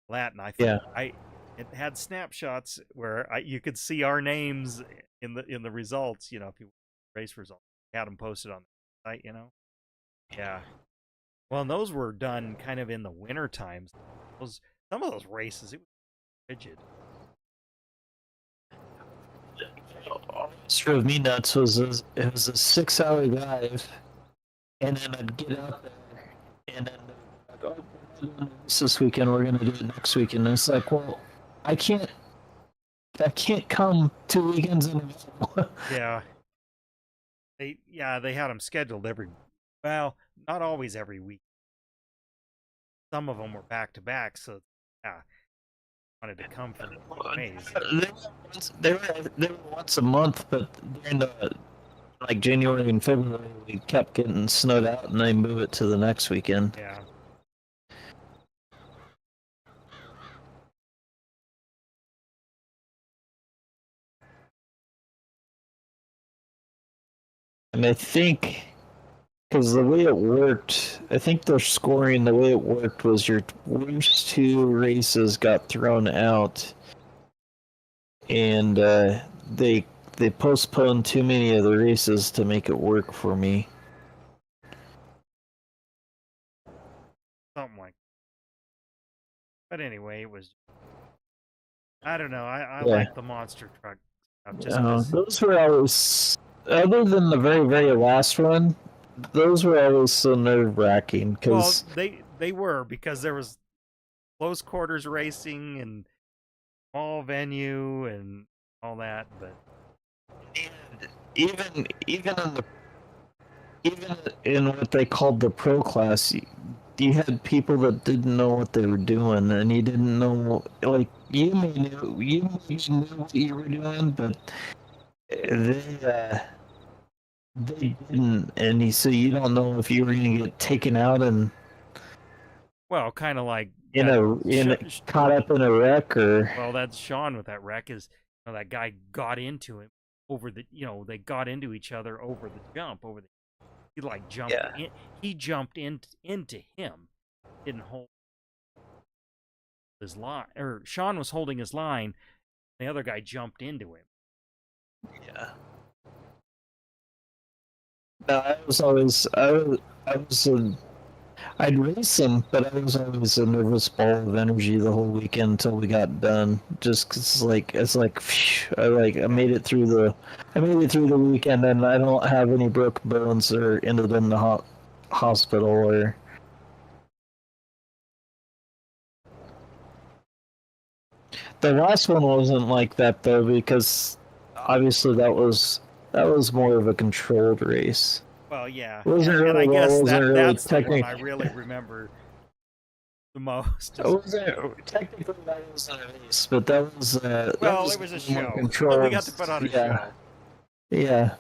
that, and Yeah. I it had snapshots where you could see our names in the results. If you race results, had them posted on the site. Yeah. Well, and those were done kind of in the winter times. Those Some of those races, it was rigid. What drove me nuts was it was a 6 hour drive, and then I'd get out there, and then they'd be like, "Oh, we're not doing this weekend. We're gonna do it next weekend." And it's like, well, I can't I can't come 2 weekends in a row. Yeah. They had them scheduled well, not always every week. Some of them were back to back, so yeah, wanted to come for ways. They were once a month, but during the like January and February, we kept getting snowed out, and they move it to the next weekend. Yeah. And I think because the way it worked, I think their scoring, the way it worked was your worst two races got thrown out, and they postponed too many of the races to make it work for me. Something like. But anyway, it was. I don't know. I Yeah. like the monster truck stuff just because. Those were always, other than the very, very last one, those were always so nerve wracking Well, because they were because there was close quarters racing and small venue and all that, but even in the even in what they called the pro class, you had people that didn't know what they were doing, and you didn't know, like, you knew what you were doing, but they they didn't, and so you don't know if you were going to get taken out and well, kind of like in that. caught up in a wreck or Well, that's Sean with that wreck is that guy got into him over the they got into each other over the jump over the he like jumped yeah. in he jumped into him, didn't hold his line, or Sean was holding his line, the other guy jumped into him. Yeah. No, I was I'd race him, but I was always a nervous ball of energy the whole weekend until we got done. Just 'cause it's like phew, I made it through the weekend, and I don't have any broken bones or ended in the hospital or. The last one wasn't like that though, because obviously that was more of a controlled race. Well, yeah, It wasn't and I really well. It guess wasn't really that's the one technical. I really remember the most. It wasn't technically that wasn't a race, but that Well, was it was a more show. We controlled. got to put on a Yeah, show. yeah.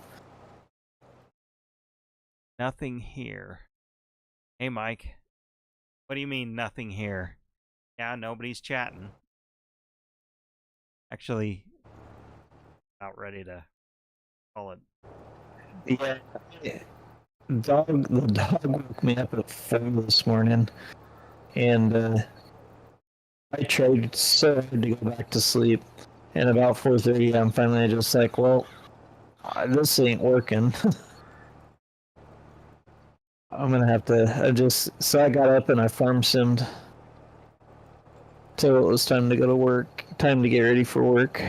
Nothing here. Hey, Mike. What do you mean nothing here? Yeah, nobody's chatting. Actually, about ready to call it. Yeah. The dog woke me up at 4 this morning, and I tried so hard to go back to sleep. And about 4:30, I'm finally just like, well, this ain't working. I'm gonna have to. So I got up and I farm simmed till it was time to go to work. Time to get ready for work.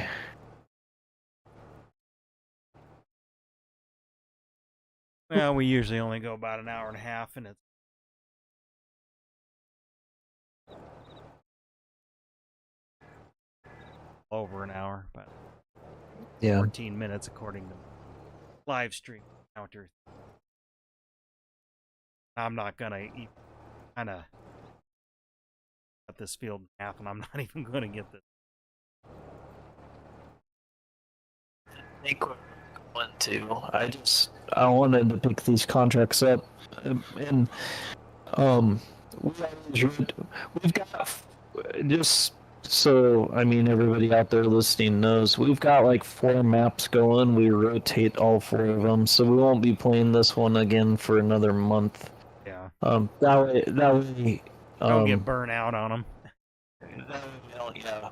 Well, we usually only go about an hour and a half, and it's over an hour, but Yeah. 14 minutes according to live stream counter. I'm not gonna kind of cut this field in half, and I'm not even gonna get this. I think we're going to. I wanted to pick these contracts up, and um, we we've got just so I mean everybody out there listening knows we've got like 4 maps going. We rotate all 4 of them, so we won't be playing this one again for another month. Yeah. That way. Don't get burnt out on them. Yeah.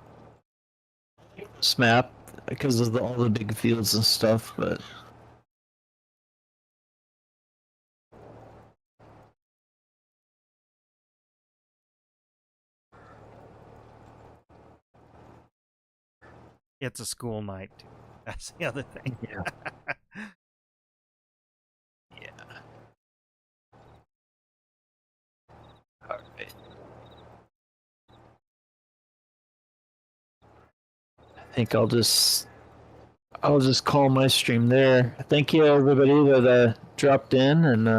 This map because of all the big fields and stuff, but. It's a school night too. That's the other thing. Yeah. Yeah. All right. I think I'll just call my stream there. Thank you everybody that dropped in, and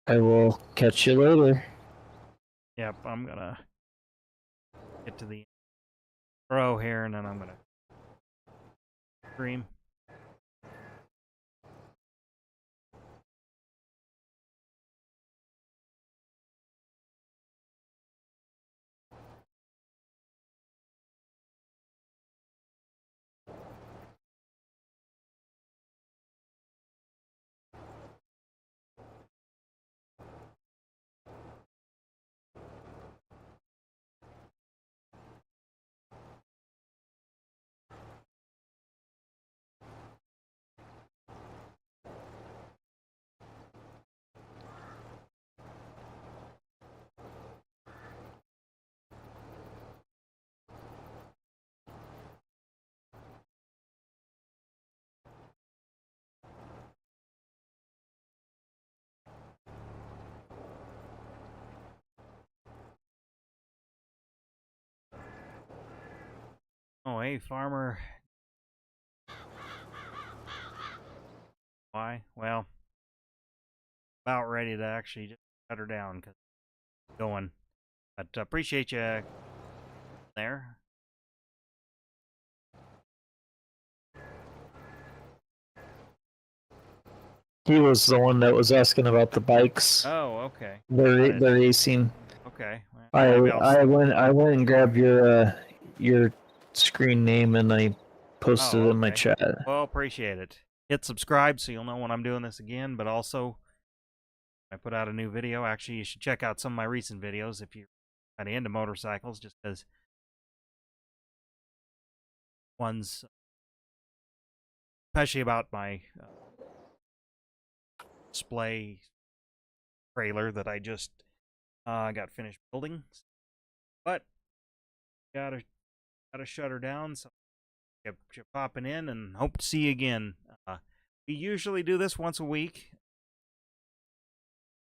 I will catch you later. Yep, I'm gonna get to the row here, and then I'm gonna stream. Oh, hey, farmer. Why? Well, about ready to actually just shut her down because it's going. But appreciate you there. He was the one that was asking about the bikes. Oh, okay. Got The it. racing. Okay. Well, I maybe I'll. I went and grabbed your screen name and I posted Oh, it in my okay. chat. Well, appreciate it. Hit subscribe so you'll know when I'm doing this again. But also, I put out a new video. Actually, you should check out some of my recent videos if you're kind of into motorcycles, just because ones, especially about my display trailer that I just got finished building. But gotta shut her down. So you're popping in, and hope to see you again. We usually do this once a week.